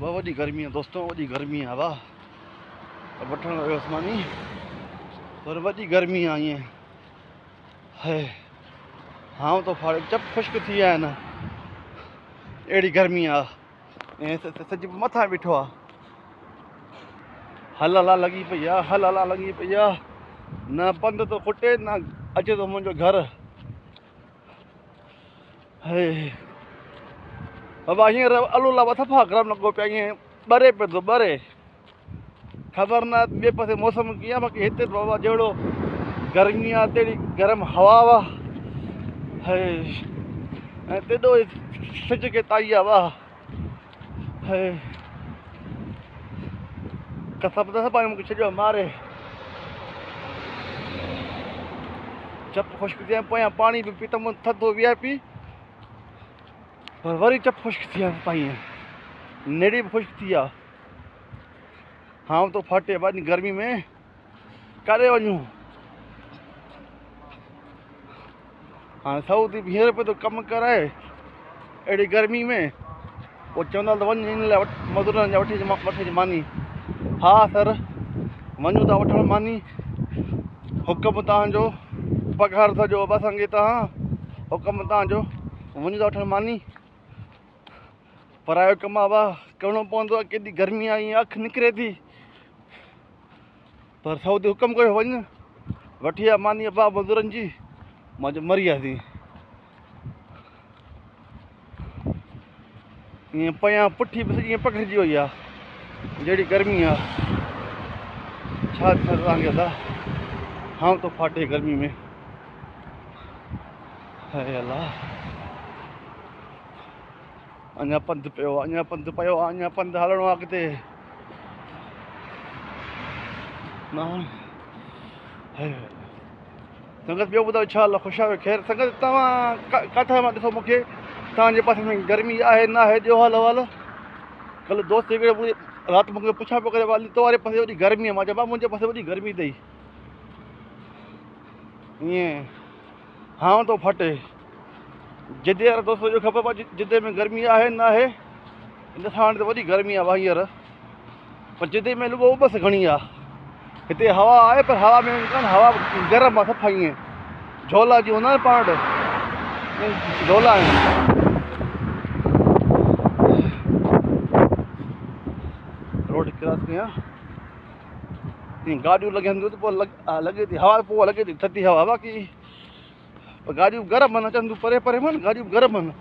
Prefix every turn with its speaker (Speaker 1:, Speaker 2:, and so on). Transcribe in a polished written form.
Speaker 1: बहुत वॾी गर्मी है दोस्तों, वॾी गर्मी है। वाह वठण वियोसि मानी, पर वॾी गर्मी आहे ईअं है। हाँ तो फाड़े चप खुश्क थी विया आहिनि, अहिड़ी गर्मी आहे। ऐं सॼी मथां बीठो आहे, हल हला लॻी पई आहे, हल हला लॻी पई आहे। न पंधु थो खुटे न अचे थो मुंहिंजो घर। हे बाबा हींअर अलोला सफ़ा गरम लॻो पिया, ईअं ॿरे पियो थो ॿरे। ख़बर न ॿिए पासे मौसम कीअं आहे, बाक़ी हिते बाबा जहिड़ो गर्मी आहे तहिड़ी गरम हवा आहे। हे ऐं तेॾो सिज खे ताई आहे। वाह हे कसम त सभु मूंखे छॾियो मारे। चप खुश्क थी विया, पोयां पाणी बि पीतमि थधो VIP, पर वरी चप खुश्क थी विया पाईं, नेड़ी बि खुश्क थी आहे। हाँ तो फाटे वञ गर्मी में काॾे वञूं। हाँ सऊदी बि हींअर पियो थो कमु कराए अहिड़ी गर्मी में, पोइ चवंदा त वञ इन लाइ मज़दूरनि जा वठे मानी। हा सर वञूं था वठणु मानी, हुकुम तव्हांजो, पघार सॼो असांखे तव्हां, हुकुम तव्हांजो, वञूं था वठणु मानी। परायो कमु आहे, वाह करिणो पवंदो आहे। केॾी गर्मी आहे, ईअं अखि निकिरे थी, पर सऊदी हुकुम कयो वञ वठी आहे मानी बा मज़दूरनि जी। मां जो मरी वियासीं, ईअं पयां पुठी बि ईअं पखिड़िजी वई आहे, जहिड़ी गर्मी आहे। छा तव्हांखे अदा हाँ तो फाटे गर्मी में। हाय अल्लाह, अञा पंधु पियो आहे, अञा पंधु पियो आहे, अञा पंधु हलणो आहे अॻिते। संगत ॿियो ॿुधायो छा हाल, ख़ुशि आहियो? ख़ैरु संगत तव्हां किथां मां ॾिसो मूंखे तव्हांजे पासे में गर्मी आहे न आहे, ॾियो हाल अहिवाल। कल्ह दोस्त हिकिड़े राति मूंखे पुछा पियो करे, वाली तो वारे पासे वॾी गर्मी आहे। मां चयो मुंहिंजे पासे वॾी गर्मी अथई, ईअं हाँ तो फाटे। जिदे वारा दोस्त जो ख़बर पए जिदे में गर्मी आहे न आहे। ॾिसां हाणे त वॾी गर्मी आहे हींअर, पर जिदे में रुॻो उबस घणी आहे। हिते हवा आहे, पर हवा में हवा गरम आहे सफ़ा, ईअं झोला जी हूंदा न पाण वटि, झोला आहिनि। रोड क्रॉस कयां, ईअं गाॾियूं लॻनि थियूं त पोइ लॻे थी हवा, पोइ लॻे थी थधी हवा। बाक़ी गाॾियूं गरम आहिनि, अचनि थियूं परे परे मां, गाॾियूं गरम आहिनि।